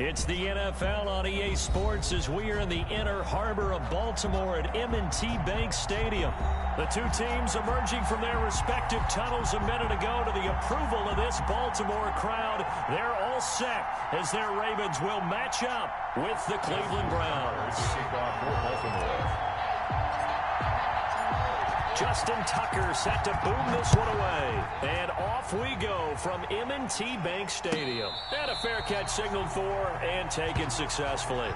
It's the NFL on EA Sports as we are in the inner harbor of Baltimore at M&T Bank Stadium. The two teams emerging from their respective tunnels a minute ago to the approval of this Baltimore crowd. They're all set as their Ravens will match up with the Cleveland Browns. Justin Tucker set to boom this one away. And off we go from M&T Bank Stadium. And a fair catch signaled for and taken successfully.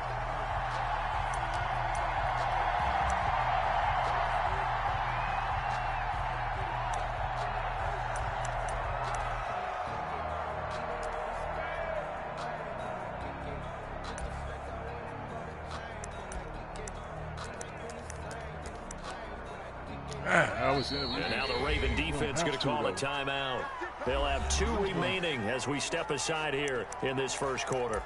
And now the Raven defense going to call a timeout. They'll have 2 remaining as we step aside here in this first quarter.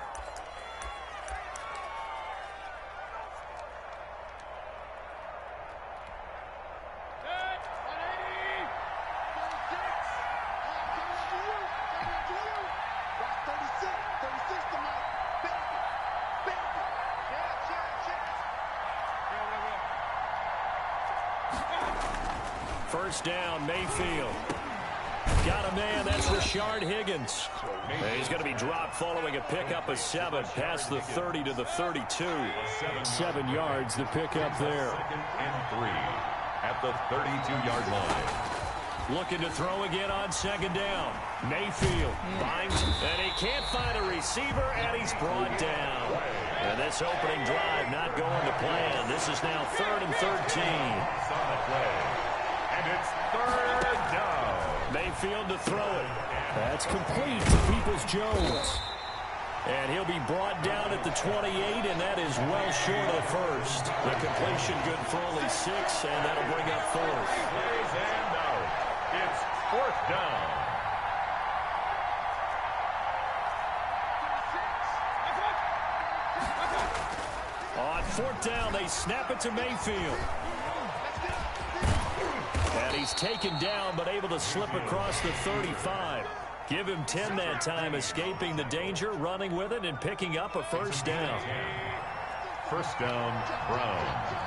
First down, Mayfield. Got a man, that's Rashard Higgins. And he's going to be dropped following a pickup of 7 past the 30 to the 32. 7 yards, the pickup there. 2nd and 3 at the 32-yard line. Looking to throw again on 2nd down. Mayfield finds, and he can't find a receiver, and he's brought down. And this opening drive not going to plan. This is now 3rd and 13. On the play. And it's 3rd down. Mayfield to throw it. That's complete to Peoples-Jones. And he'll be brought down at the 28, and that is well short of the first. The completion good for only 6, and that'll bring up 4th. Plays and out. It's 4th down. On 4th down, they snap it to Mayfield. And he's taken down, but able to slip across the 35. Give him 10 that time, escaping the danger, running with it, and picking up a first down. First down, Browns.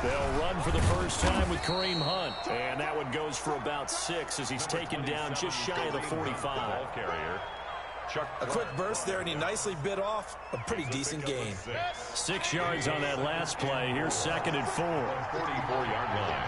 They'll run for the first time with Kareem Hunt. And that one goes for about 6 as he's taken down just shy of the 45. Ball carrier. A quick burst there, and he nicely bit off a pretty decent gain. 6 yards on that last play. Here's 2nd and 4. 44-yard line.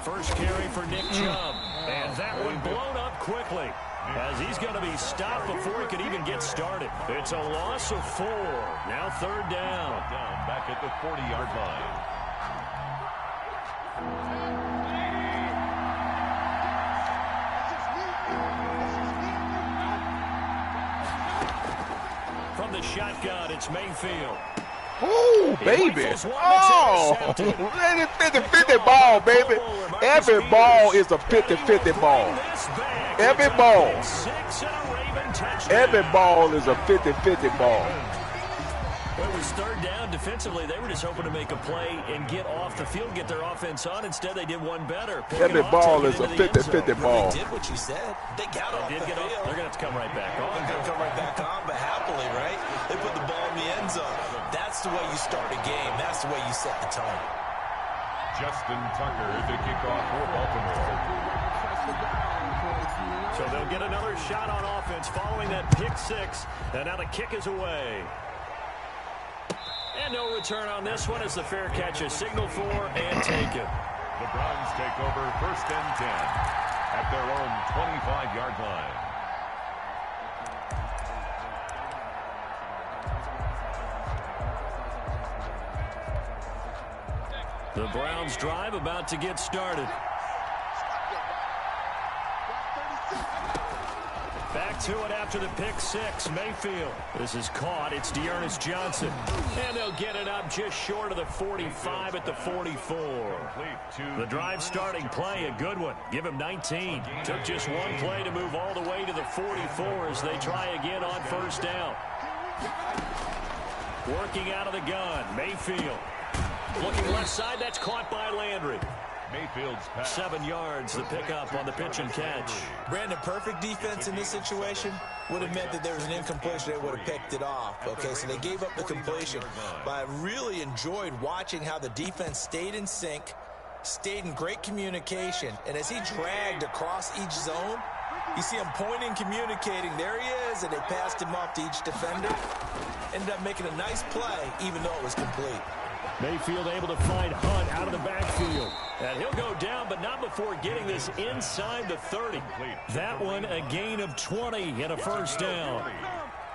First carry for Nick Chubb. And that one blown up quickly, as he's going to be stopped before he could even get started. It's a loss of 4. Now 3rd down. Back at the 40-yard line. From the shotgun, it's Mayfield. Oh, baby. Oh, it's 50-50 ball, baby. Every ball is a 50-50 ball. Every ball. Every ball is a 50-50 ball. Well, it was 3rd down. Defensively, they were just hoping to make a play and get off the field, get their offense on. Instead, they did one better. Every ball is a 50-50 ball. They did what you said. They got off the field. They're going to have to come right back on. They're going to come right back on, but happily, right? They put the ball in the end zone. That's the way you start a game. That's the way you set the tone. Justin Tucker to kick off for Baltimore. So they'll get another shot on offense following that pick 6. And now the kick is away. And no return on this one as the fair catch is signaled for and taken. The Browns take over 1st and 10 at their own 25-yard line. The Browns drive about to get started. Back to it after the pick 6. Mayfield. This is caught. It's Dearness Johnson. And they'll get it up just short of the 45 at the 44. The drive starting play, a good one. Give him 19. Took just one play to move all the way to the 44 as they try again on 1st down. Working out of the gun, Mayfield. Looking left side, that's caught by Landry. Mayfield's pass. 7 yards, the pickup on the pitch and catch. Brandon, perfect defense in this situation would have meant that there was an incompletion. They would have picked it off. Okay, so they gave up the completion. But I really enjoyed watching how the defense stayed in sync, stayed in great communication. And as he dragged across each zone, you see him pointing, communicating. There he is, and they passed him off to each defender. Ended up making a nice play, even though it was complete. Mayfield able to find Hunt out of the backfield. And he'll go down, but not before getting this inside the 30. That one a gain of 20 and a first down.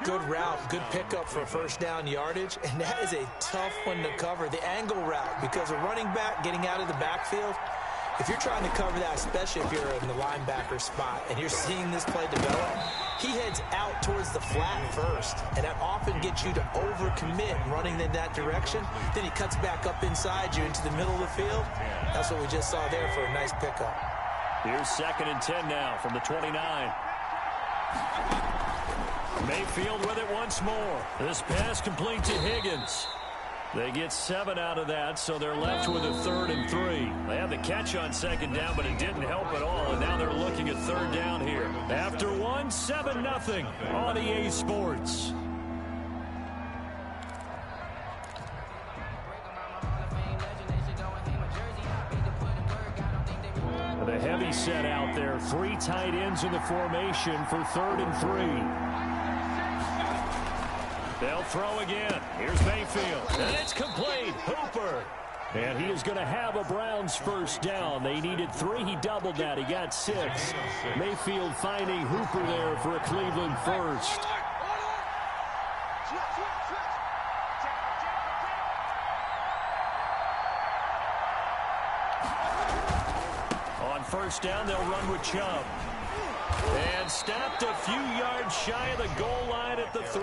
Good route, good pickup for a first down yardage, and that is a tough one to cover, the angle route, because a running back getting out of the backfield, if you're trying to cover that, especially if you're in the linebacker spot and you're seeing this play develop, he heads out towards the flat first, and that often gets you to overcommit running in that direction. Then he cuts back up inside you into the middle of the field. That's what we just saw there for a nice pickup. Here's 2nd and 10 now from the 29. Mayfield with it once more. This pass complete to Higgins. They get 7 out of that, so they're left with a 3rd and 3. They have the catch on 2nd down, but it didn't help at all, and now they're looking at 3rd down here. After 1, 7-0 on EA Sports. The heavy set out there. 3 tight ends in the formation for 3rd and 3. They'll throw again. Here's Mayfield. And it's complete. Hooper. And he is going to have a Browns first down. They needed 3. He doubled that. He got 6. Mayfield finding Hooper there for a Cleveland first. On first down, they'll run with Chubb. And stopped a few yards shy of the goal line at the 3.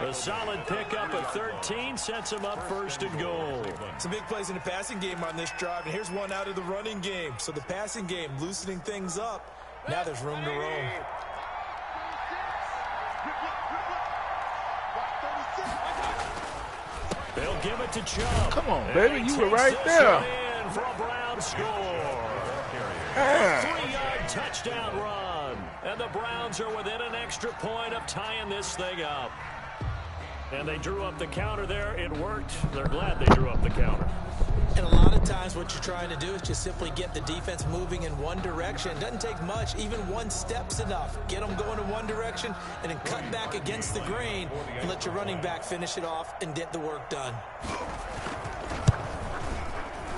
A solid pickup of 13 sets him up 1st and goal. Some big plays in the passing game on this drive, and here's one out of the running game. So the passing game loosening things up. Now there's room to roam. They'll give it to Chubb. Come on, baby, you were right there. For a Browns score. 3-yard touchdown run. And the Browns are within an extra point of tying this thing up. And they drew up the counter there. It worked. They're glad they drew up the counter. And a lot of times what you're trying to do is just simply get the defense moving in one direction. It doesn't take much. Even 1 step's enough. Get them going in one direction and then cut back against the grain and let your running back finish it off and get the work done.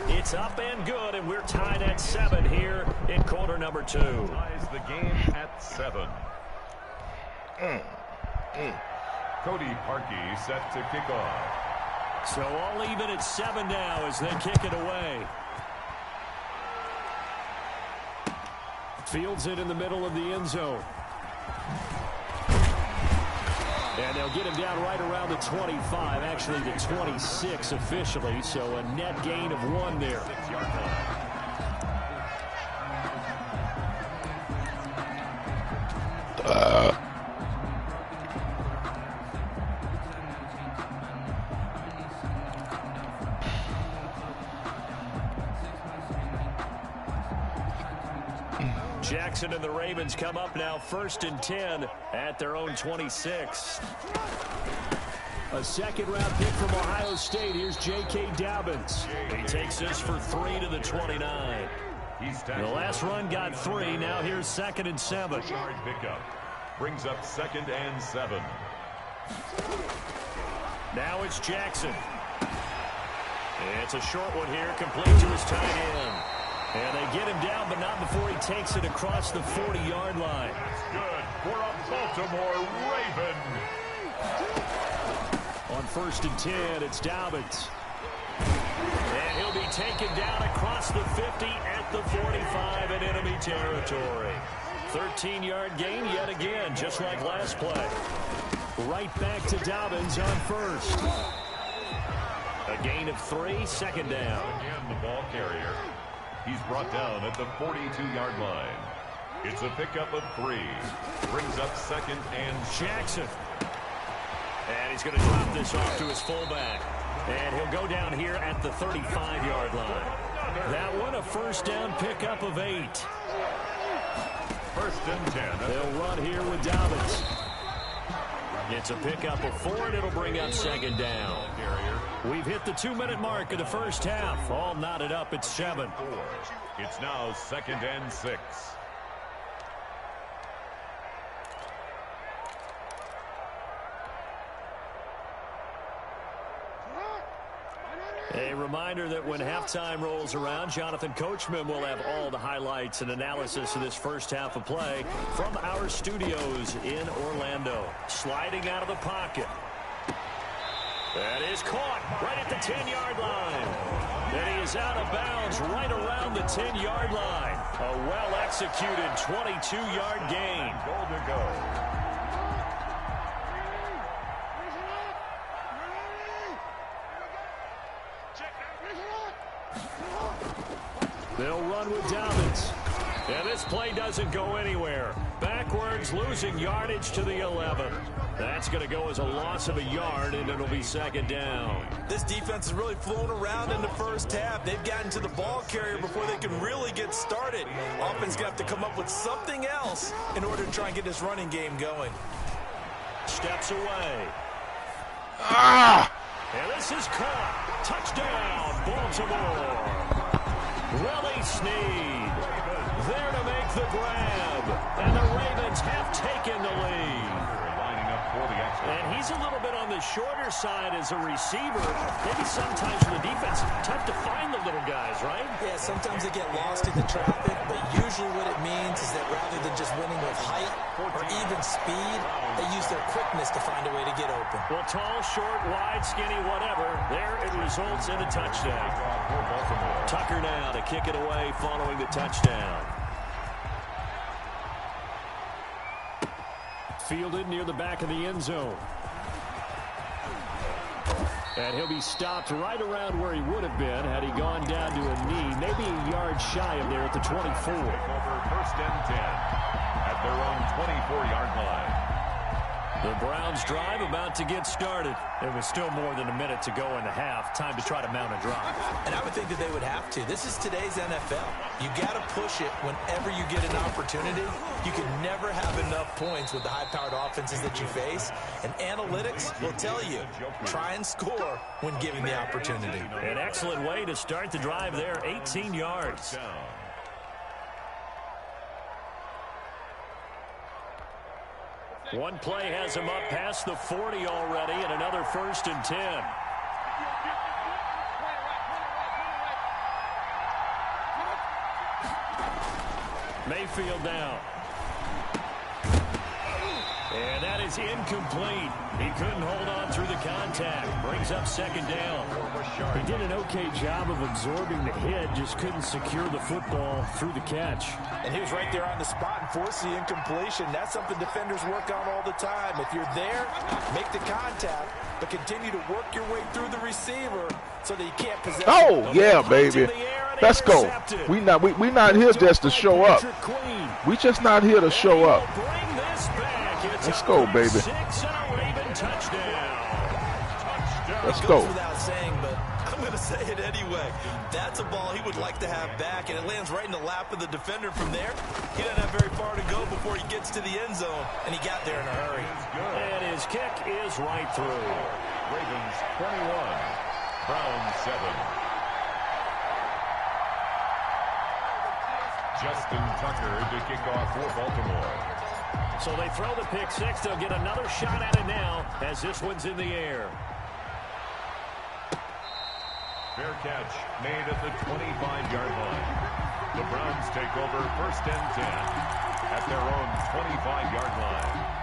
It's up and good, and we're tied at 7 here in quarter number 2. Ties the game at 7. Cody Parkey set to kick off. So all even at 7 now as they kick it away. Fields it in the middle of the end zone. And they'll get him down right around the 25, actually the 26 officially, so a net gain of 1 there. Jackson and the Ravens come up now 1st and 10 at their own 26. A 2nd-round pick from Ohio State. Here's J.K. Dobbins. He takes this for 3 to the 29. The last run got 3. Now here's 2nd and 7. Yard pickup brings up 2nd and 7. Now it's Jackson. It's a short one here, complete to his tight end. And they get him down, but not before he takes it across the 40-yard line. That's good for a Baltimore Raven. On 1st and 10, it's Dobbins. And he'll be taken down across the 50 at the 45 in enemy territory. 13-yard gain yet again, just like last play. Right back to Dobbins on 1st. A gain of 3, 2nd down. Again, the ball carrier. He's brought down at the 42-yard line. It's a pickup of 3. Brings up 2nd and Jackson. And he's going to drop this off to his fullback. And he'll go down here at the 35-yard line. That one, a first down pickup of 8. First and 10. They'll run here with Dobbins. It's a pickup of 4, and it'll bring up second down. We've hit the 2-minute mark of the first half. All knotted up at 7. It's now second and 6. A reminder that when halftime rolls around, Jonathan Coachman will have all the highlights and analysis of this first half of play from our studios in Orlando. Sliding out of the pocket. That is caught right at the 10-yard line. And he is out of bounds right around the 10-yard line. A well-executed 22-yard gain. Goal to go. They'll run with Dobbins. And this play doesn't go anywhere. Backwards, losing yardage to the 11. That's going to go as a loss of a yard, and it'll be second down. This defense is really flown around in the first half. They've gotten to the ball carrier before they can really get started. Offense going to have to come up with something else in order to try and get this running game going. Steps away. And this is caught. Touchdown, Baltimore. Willie Snead there to make the grab. And the Ravens have taken the lead. And he's a little bit on the shorter side as a receiver. Maybe sometimes for the defense, tough to find the little guys, right? Yeah, sometimes they get lost in the traffic, but usually what it means is that rather than just winning with height or even speed, they use their quickness to find a way to get open. Well, tall, short, wide, skinny, whatever, there it results in a touchdown. Tucker now to kick it away following the touchdown. Fielded near the back of the end zone. And he'll be stopped right around where he would have been had he gone down to a knee, maybe a yard shy of there at the 24. Over first and 10 at their own 24-yard line. The Browns drive about to get started. There was still more than a minute to go in the half. Time to try to mount a drive. And I would think that they would have to. This is today's NFL. You got to push it whenever you get an opportunity. You can never have enough points with the high-powered offenses that you face. And analytics will tell you, try and score when given the opportunity. An excellent way to start the drive there, 18 yards. One play has him up past the 40 already, and another first and 10. Mayfield now. And that is incomplete. He couldn't hold on through the contact. Brings up second down. He did an okay job of absorbing the hit, just couldn't secure the football through the catch. And he was right there on the spot and forced the incompletion. That's something defenders work on all the time. If you're there, make the contact, but continue to work your way through the receiver so that you can't possess. Oh, yeah, baby. Let's go. We not here just to show up. We just not here to show up. Let's go, baby. Let's go. Without saying, but I'm going to say it anyway. That's a ball he would like to have back, and it lands right in the lap of the defender from there. He doesn't have very far to go before he gets to the end zone, and he got there in a hurry. And his kick is right through. Ravens 21, Browns 7. Justin Tucker to kick off for Baltimore. So they throw the pick six. They'll get another shot at it now as this one's in the air. Fair catch made at the 25-yard line. The Browns take over first and 10 at their own 25-yard line.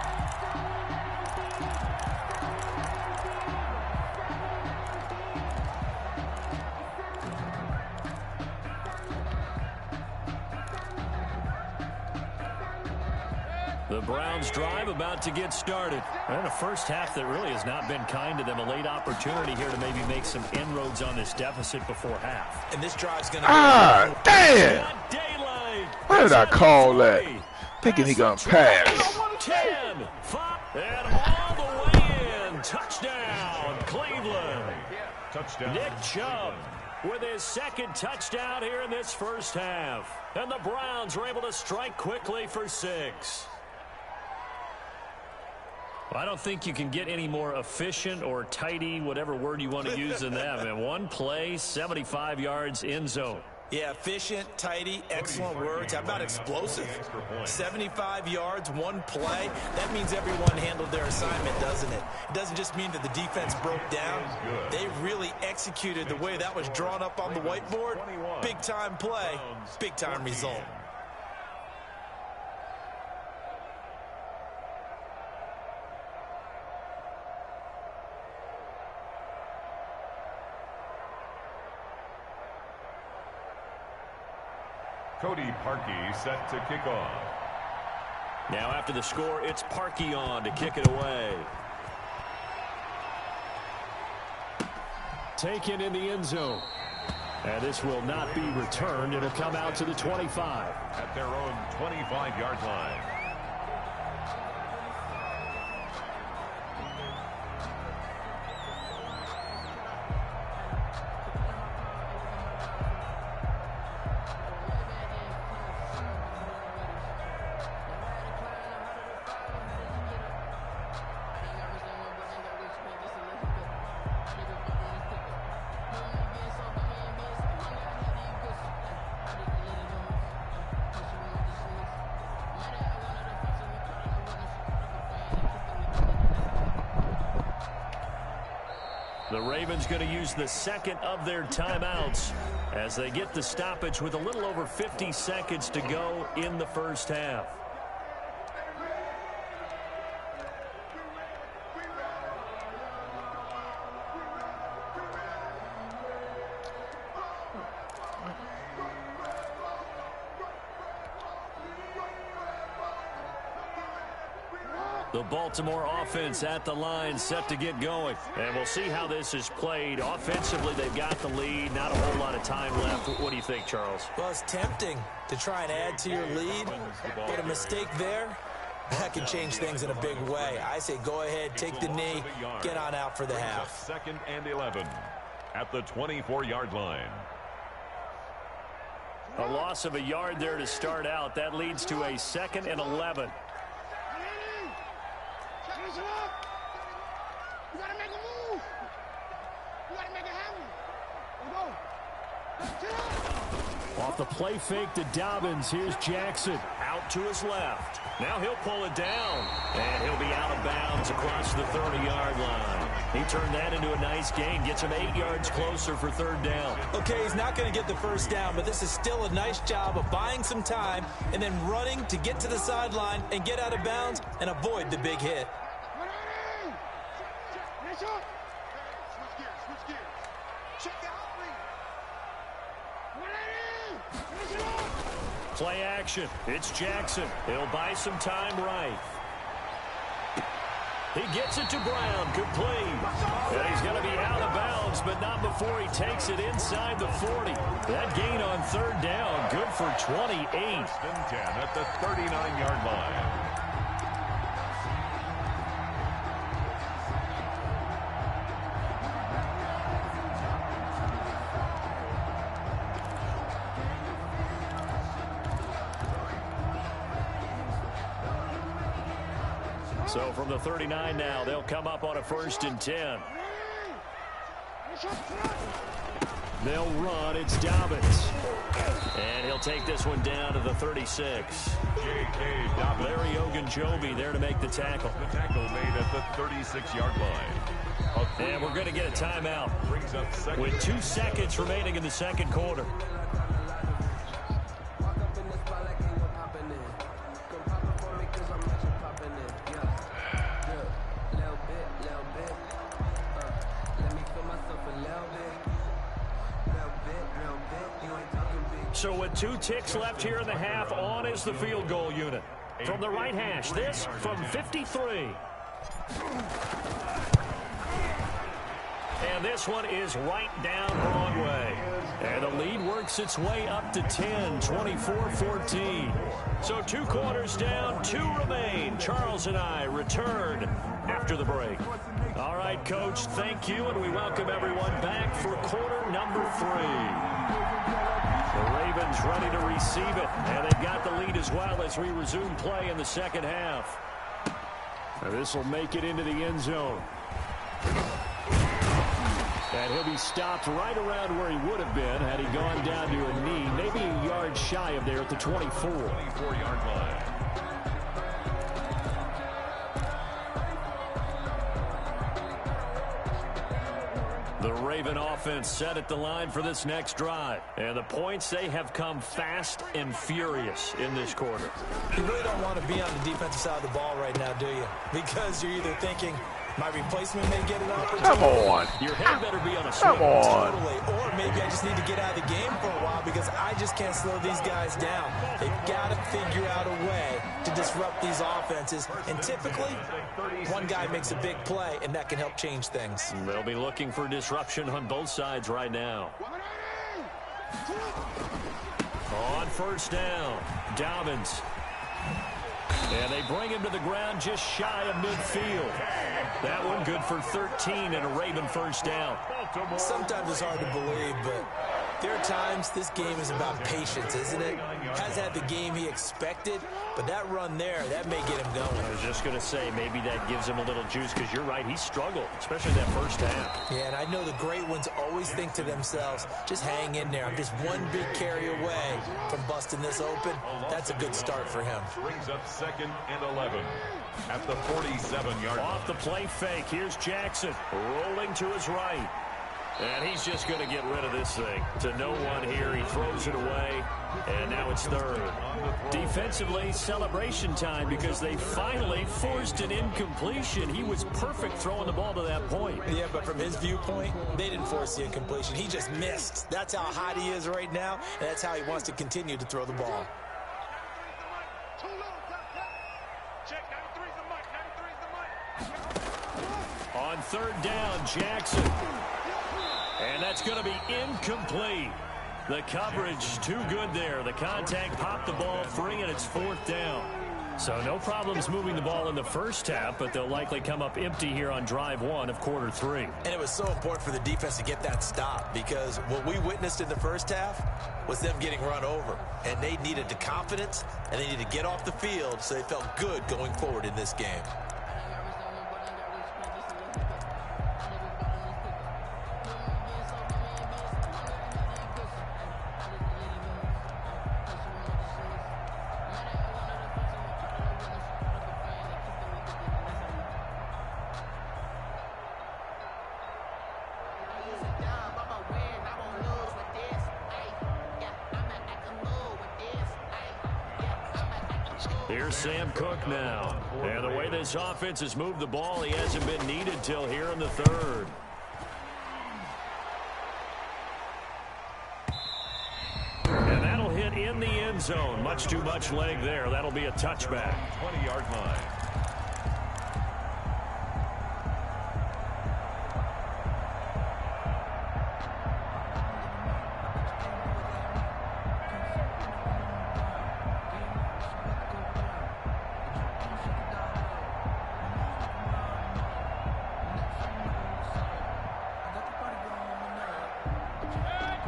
The Browns drive about to get started. And a first half that really has not been kind to them. A late opportunity here to maybe make some inroads on this deficit before half. And this drive's going to damn! Why did I call that? Thinking he gonna pass. 10, 5, and all the way in. touchdown. Nick Chubb with his second touchdown here in this first half. And the Browns are able to strike quickly for 6. I don't think you can get any more efficient or tidy, whatever word you want to use in that. And one play, 75 yards in zone. Yeah, efficient, tidy, excellent words. How about explosive? 75 yards, one play. That means everyone handled their assignment, doesn't it? It doesn't just mean that the defense broke down. They really executed the way that was drawn up on the whiteboard. Big-time play, big-time result. Cody Parkey set to kick off. Now after the score, it's Parkey on to kick it away. Taken in the end zone. And this will not be returned. It'll come out to the 25. At their own 25-yard line. The Ravens going to use the second of their timeouts as they get the stoppage with a little over 50 seconds to go in the first half. The Baltimore offense at the line, set to get going. And we'll see how this is played. Offensively, they've got the lead. Not a whole lot of time left. What do you think, Charles? Well, it's tempting to try and add to your lead, but a mistake there, that can change things in a big way. I say go ahead, take the knee, get on out for the half. 2nd and 11 at the 24-yard line. A loss of a yard there to start out. That leads to a 2nd and 11. You gotta make a move. You gotta make it happen. Let's go. Off the play fake to Dobbins. Here's Jackson out to his left. Now he'll pull it down, and he'll be out of bounds across the 30-yard line. He turned that into a nice gain, gets him 8 yards closer for 3rd down. Okay, he's not going to get the first down, but this is still a nice job of buying some time and then running to get to the sideline and get out of bounds and avoid the big hit. Play action. It's Jackson. He'll buy some time right. He gets it to Brown. Complete. And he's going to be out of bounds, but not before he takes it inside the 40. That gain on 3rd down. Good for 28. 1st and 10 at the 39-yard line. So from the 39 now, they'll come up on a 1st and 10. They'll run. It's Dobbins. And he'll take this one down to the 36. J.K. Dobbins. Larry Ogunjobi there to make the tackle. The tackle made at the 36-yard line. And we're going to get a timeout Brings up 2nd with 2 seconds remaining in the 2nd quarter. So with 2 ticks left here in the half, on is the field goal unit. From the right hash, this from 53. And this one is right down Broadway. And the lead works its way up to 10, 24-14. So 2 quarters down, 2 remain. Charles and I return after the break. All right, Coach, thank you, and we welcome everyone back for quarter number 3. The Ravens ready to receive it, and they've got the lead as well as we resume play in the second half. This will make it into the end zone. And he'll be stopped right around where he would have been had he gone down to a knee, maybe a yard shy of there at the 24. 24-yard line. The Raven offense set at the line for this next drive. And the points, they have come fast and furious in this quarter. You really don't want to be on the defensive side of the ball right now, do you? Because you're either thinking, my replacement may get an opportunity. Come on. Your head better be on a swing. Come on. Totally. Or maybe I just need to get out of the game for a while because I just can't slow these guys down. They've got to figure out a way to disrupt these offenses. And typically, one guy makes a big play, and that can help change things. They'll be looking for disruption on both sides right now. On first down, Dobbins. And they bring him to the ground just shy of midfield. That one good for 13 and a Raven first down. Sometimes it's hard to believe, but there are times this game is about patience, isn't it? Has had the game he expected, but that run there, that may get him going. I was just going to say, maybe that gives him a little juice because you're right, he struggled, especially that first half. Yeah, and I know the great ones always think to themselves, just hang in there. I'm just one big carry away from busting this open. That's a good start for him. Brings up 2nd and 11 at the 47-yard line. Off the play fake, here's Jackson rolling to his right. And he's just going to get rid of this thing. To no one here, he throws it away, and now it's 3rd. Defensively, celebration time because they finally forced an incompletion. He was perfect throwing the ball to that point. Yeah, but from his viewpoint, they didn't force the incompletion. He just missed. That's how hot he is right now, and that's how he wants to continue to throw the ball. On 3rd down, Jackson. And that's going to be incomplete. The coverage too good there. The contact popped the ball free, and it's 4th down. So no problems moving the ball in the first half, but they'll likely come up empty here on drive 1 of quarter 3. And it was so important for the defense to get that stop because what we witnessed in the first half was them getting run over. And they needed the confidence, and they needed to get off the field so they felt good going forward in this game. Here's Sam Cook now. And the way this offense has moved the ball, he hasn't been needed till here in the 3rd. And that'll hit in the end zone. Much too much leg there. That'll be a touchback. 20-yard line.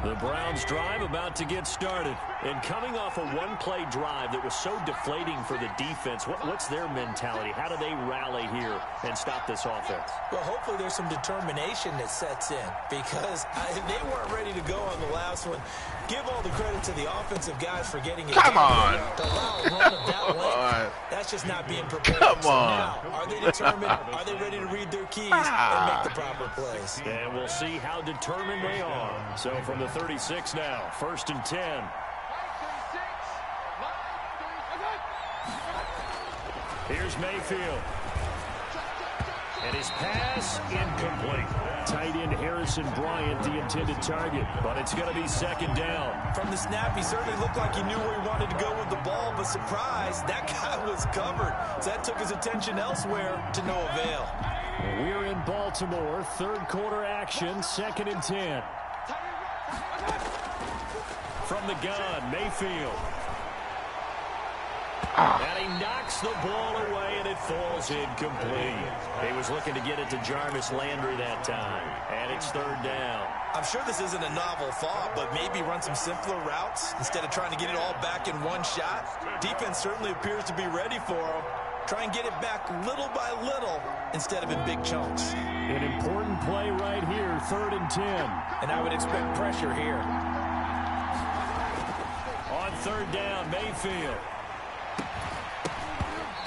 The Browns drive about to get started. And coming off a one-play drive that was so deflating for the defense, what's their mentality? How do they rally here and stop this offense? Well, hopefully there's some determination that sets in because they weren't ready to go on the last one. Give all the credit to the offensive guys for getting it. Come on. To allow a run of that length, that's just not being prepared. Come so on. now, are they determined? Are they ready to read their keys and make the proper plays? And we'll see how determined they are. So from the 36 now, 1st and 10. Here's Mayfield. And his pass incomplete. Tight end Harrison Bryant, the intended target. But it's going to be 2nd down. From the snap, he certainly looked like he knew where he wanted to go with the ball, but surprise, that guy was covered. So that took his attention elsewhere to no avail. We're in Baltimore, 3rd quarter action, 2nd and 10. From the gun, Mayfield. And he knocks the ball away, and it falls incomplete. He was looking to get it to Jarvis Landry that time. And it's third down. I'm sure this isn't a novel thought, but maybe run some simpler routes instead of trying to get it all back in one shot. Defense certainly appears to be ready for him. Try and get it back little by little instead of in big chunks. An important play right here, 3rd and 10. And I would expect pressure here. On 3rd down, Mayfield.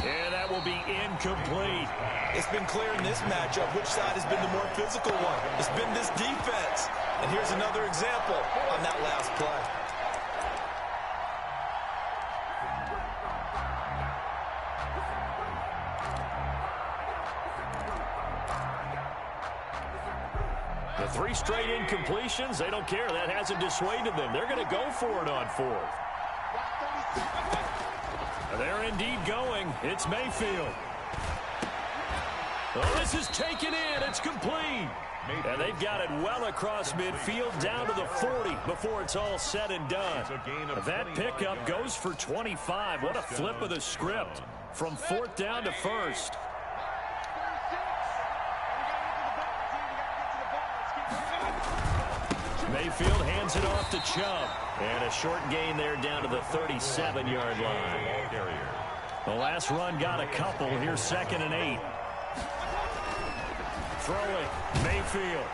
And that will be incomplete. It's been clear in this matchup which side has been the more physical one. It's been this defense. And here's another example on that last play. The 3 straight incompletions, they don't care. That hasn't dissuaded them. They're going to go for it on 4th. They're indeed going. It's Mayfield. Oh, this is taken in. It's complete. And they've got it well across midfield down to the 40 before it's all said and done. That pickup goes for 25. What a flip of the script from 4th down to 1st. Mayfield hands it off to Chubb. And a short gain there down to the 37-yard line. The last run got a couple. Here's 2nd and 8. Throwing, Mayfield.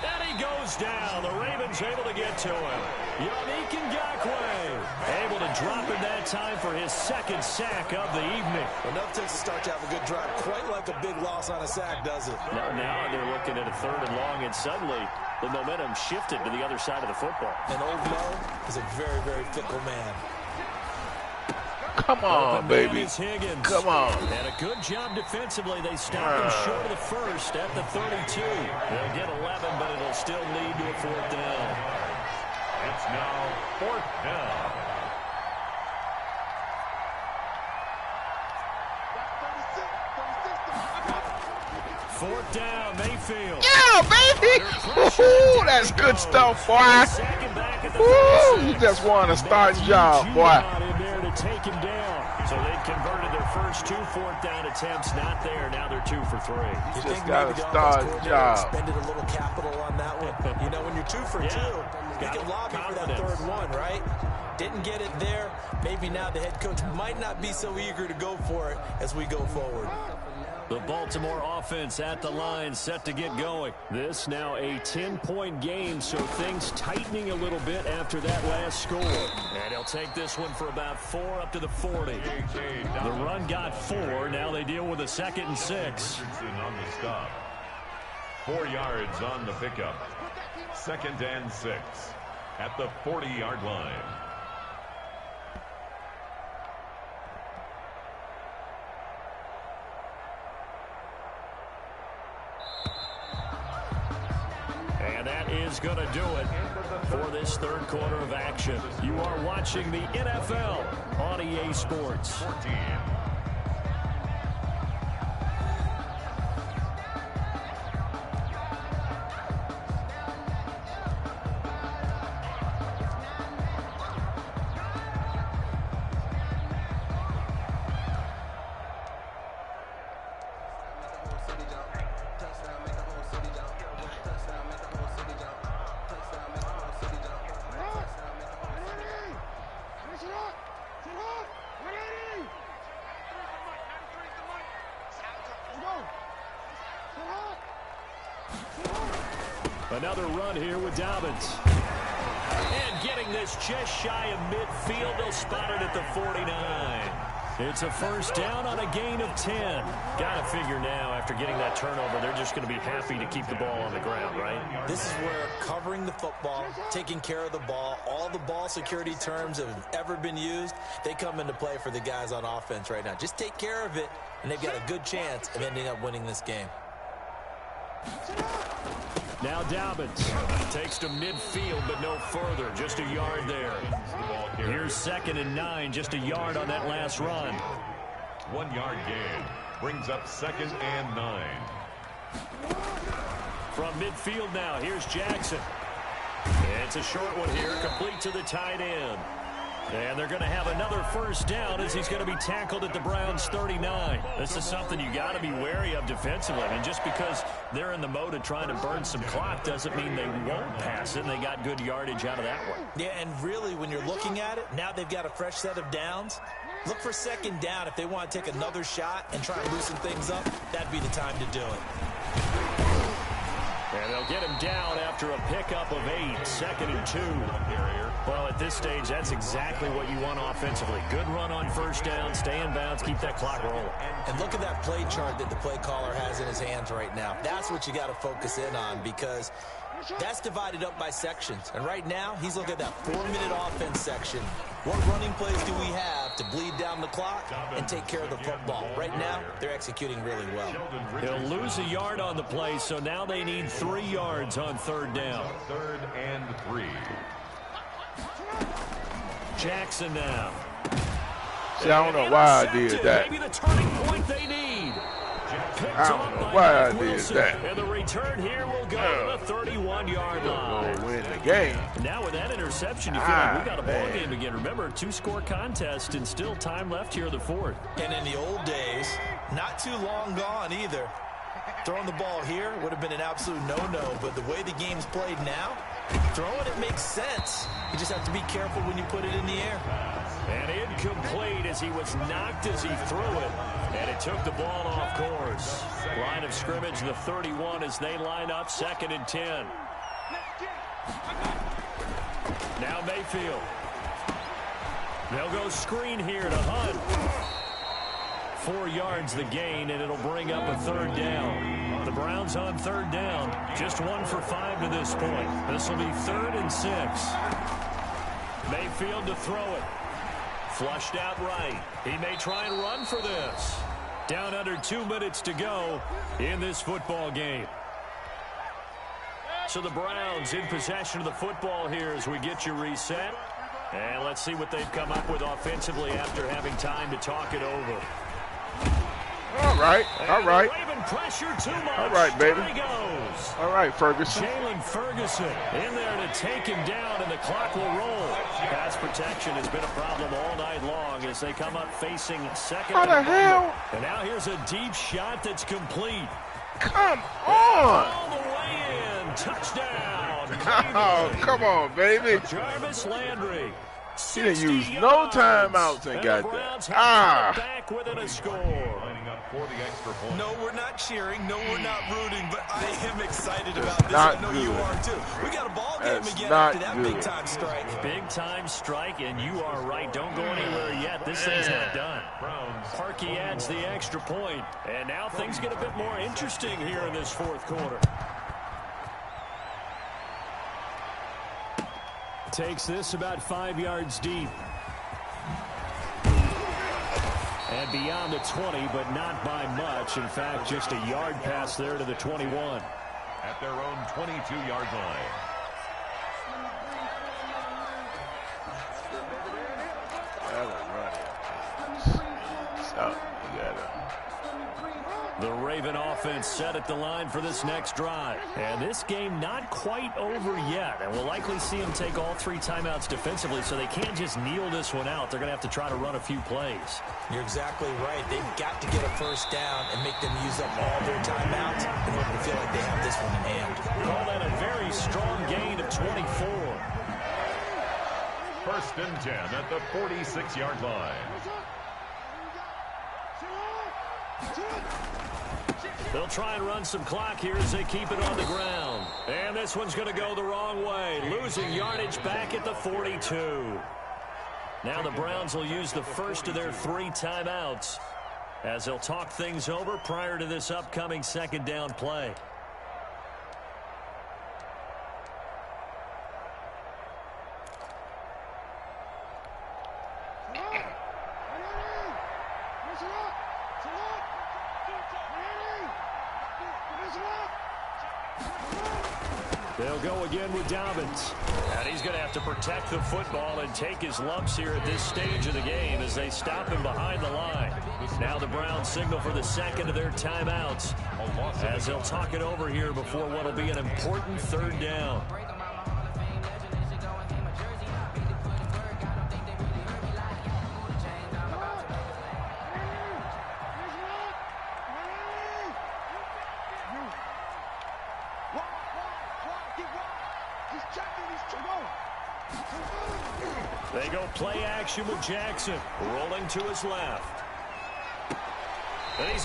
And he goes down. The Ravens able to get to him. Yannick Ngakoue able to drop him that time for his 2nd sack of the evening. Enough to start to have a good drive. Quite like a big loss on a sack, does it? Now they're looking at a 3rd and long, and suddenly the momentum shifted to the other side of the football. And Old Mo is a very, very fickle man. Come on, baby. Come on. And a good job defensively. They stopped him short of the 1st at the 32. They'll get 11, but it'll still lead to a 4th down. It's now 4th down. Fourth down, Mayfield. Yeah, baby. Ooh, that's good stuff, boy. Ooh, you just won a starting job, boy. Take him down. So they converted their first 2 4th down attempts. Not there. Now they're 2 for 3. You just got a starting job. Spended a little capital on that one. You know, when you're 2 for 2, you can lobby for that 3rd one, right? Didn't get it there. Maybe now the head coach might not be so eager to go for it as we go forward. The Baltimore offense at the line, set to get going. This now a 10-point game, so things tightening a little bit after that last score. And he'll take this one for about 4 up to the 40. The run got 4. Now they deal with a 2nd and 6. On the stop. 4 yards on the pickup. 2nd and 6 at the 40-yard line. And that is going to do it for this 3rd quarter of action. You are watching the NFL on EA Sports. 14. Another run here with Dobbins. And getting this just shy of midfield. They'll spot it at the 49. It's a 1st down on a gain of 10. Got to figure now, after getting that turnover, they're just going to be happy to keep the ball on the ground, right? This is where covering the football, taking care of the ball, all the ball security terms that have ever been used, they come into play for the guys on offense right now. Just take care of it, and they've got a good chance of ending up winning this game. Now Dobbins takes to midfield, but no further. Just a yard there. Here's 2nd and 9, just a yard on that last run. 1 yard gain brings up 2nd and 9. From midfield now, here's Jackson. It's a short one here, complete to the tight end. And they're going to have another first down as he's going to be tackled at the Browns' 39. This is something you got to be wary of defensively. I mean, just because they're in the mode of trying to burn some clock doesn't mean they won't pass it. And they got good yardage out of that one. Yeah, and really, when you're looking at it, now they've got a fresh set of downs. Look for second down. If they want to take another shot and try and loosen things up, that'd be the time to do it. And they'll get him down after a pickup of 8, 2nd and 2. Well, at this stage, that's exactly what you want offensively. Good run on first down, stay in bounds, keep that clock rolling. And look at that play chart that the play caller has in his hands right now. That's what you got to focus in on, because that's divided up by sections. And right now, he's looking at that 4-minute offense section. What running plays do we have to bleed down the clock and take care of the football? Right now, they're executing really well. He'll lose a yard on the play, so now they need 3 yards on third down. 3rd and 3. Jackson now. See, I don't know why I did that. Maybe the turning point they need. I don't know why I did that. And the return here will go to the 31-yard line. We'll win the game. Now with that interception, you feel like we got a ball game again. Remember, 2-score contest and still time left here in the 4th. And in the old days, not too long gone either, throwing the ball here would have been an absolute no-no. But the way the game's played now, throwing it makes sense. You just have to be careful when you put it in the air. And incomplete as he was knocked as he threw it. And it took the ball off course. Line of scrimmage, the 31 as they line up, 2nd and 10. Now Mayfield. They'll go screen here to Hunt. 4 yards the gain, and it'll bring up a 3rd down. The Browns on 3rd down. Just 1 for 5 to this point. This will be 3rd and 6. Mayfield to throw it. Flushed out right. He may try and run for this. Down under 2 minutes to go in this football game. So the Browns in possession of the football here as we get you reset. And let's see what they've come up with offensively after having time to talk it over. All right, all right. Pressure too much. All right, baby. There he goes. All right, Ferguson. Jalen Ferguson in there to take him down, and the clock will roll. Pass protection has been a problem all night long as they come up facing second. How the hell? And now here's a deep shot that's complete. Come on. All the way in. Touchdown. Oh, come on, baby. Jarvis Landry. He didn't use no timeouts and got that. Back within a score. Lining up for the extra point. No, we're not cheering. No, we're not rooting. But I am excited about this. Not I know good. you are too. We got a ball game That's again not after that good. big-time strike. Big-time strike, and you are right. Don't go anywhere yet. This thing's not done. Browns. Parkey adds the extra point. And now things get a bit more interesting here in this 4th quarter. Takes this about 5 yards deep. And beyond the 20, but not by much. In fact, just a yard pass there to the 21. At their own 22-yard line. The Raven offense set at the line for this next drive. And this game not quite over yet. And we'll likely see them take all 3 timeouts defensively, so they can't just kneel this one out. They're going to have to try to run a few plays. You're exactly right. They've got to get a first down and make them use up all their timeouts in order to feel like they have this one in hand. Call that a very strong gain of 24. 1st and 10 at the 46-yard line. They'll try and run some clock here as they keep it on the ground. And this one's going to go the wrong way. Losing yardage back at the 42. Now the Browns will use the first of their 3 timeouts as they'll talk things over prior to this upcoming 2nd down play. They'll go again with Dobbins. And he's going to have to protect the football and take his lumps here at this stage of the game as they stop him behind the line. Now the Browns signal for the 2nd of their timeouts as they'll talk it over here before what will be an important 3rd down. They go play action with Jackson, rolling to his left.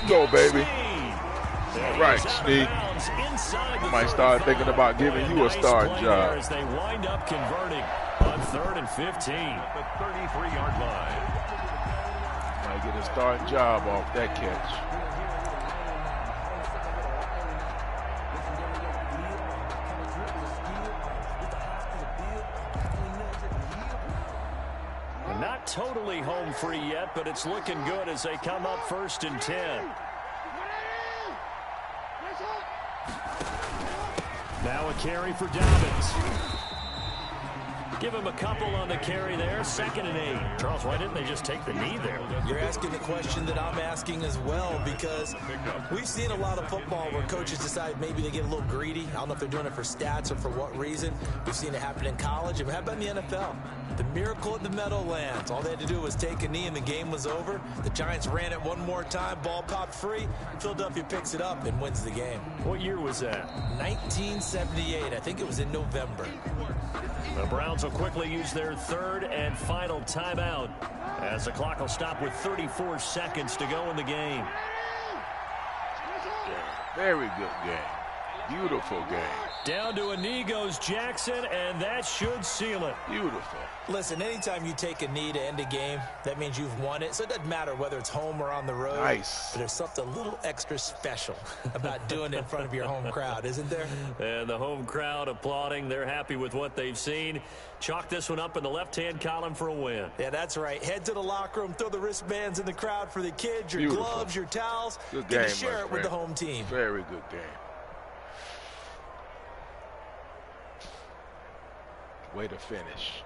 Go, baby. All right, Steve. I might start thinking about giving you a starting job. As they wind up converting on 3rd and 15. At the 33-yard line. Might get a starting job off that catch. Not totally home free yet, but it's looking good as they come up 1st and 10. Now a carry for Dobbins. Give him a couple on the carry there. 2nd and 8. Charles, why didn't they just take the knee there? You're asking the question that I'm asking as well, because we've seen a lot of football where coaches decide maybe they get a little greedy. I don't know if they're doing it for stats or for what reason. We've seen it happen in college, and how about in the NFL? The miracle at the Meadowlands. All they had to do was take a knee and the game was over. The Giants ran it one more time. Ball popped free. Philadelphia picks it up and wins the game. What year was that? 1978. I think it was in November. The Browns will quickly use their 3rd and final timeout as the clock will stop with 34 seconds to go in the game. Very good game. Beautiful game. Down to a knee goes Jackson, and that should seal it. Beautiful. Listen, anytime you take a knee to end a game, that means you've won it. So it doesn't matter whether it's home or on the road. Nice. But there's something a little extra special about doing it in front of your home crowd, isn't there? And the home crowd applauding. They're happy with what they've seen. Chalk this one up in the left-hand column for a win. Yeah, that's right. Head to the locker room, throw the wristbands in the crowd for the kids, your Beautiful. gloves, your towels. Good Get game, to share it with the home team. Very good game. Way to finish.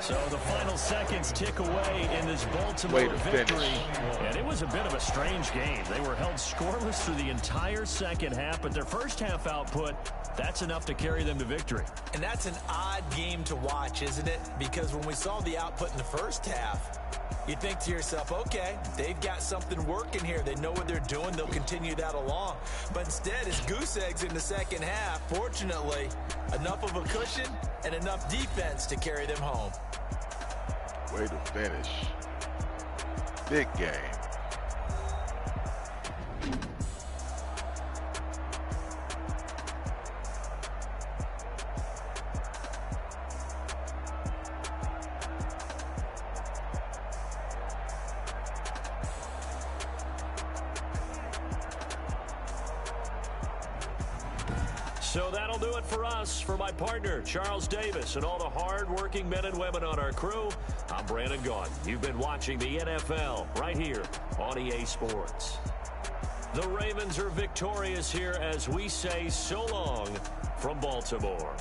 So the final seconds tick away in this Baltimore victory. And it was a bit of a strange game. They were held scoreless through the entire second half, but their first half output, that's enough to carry them to victory. And that's an odd game to watch, isn't it? Because when we saw the output in the first half, you think to yourself, okay, they've got something working here. They know what they're doing. They'll continue that along. But instead, it's goose eggs in the second half. Fortunately, enough of a cushion and enough defense to carry them home. Way to finish. Big game. So that'll do it for us. For my partner, Charles Davis, and all the hard-working men and women on our crew, I'm Brandon Gaudin. You've been watching the NFL right here on EA Sports. The Ravens are victorious here as we say so long from Baltimore.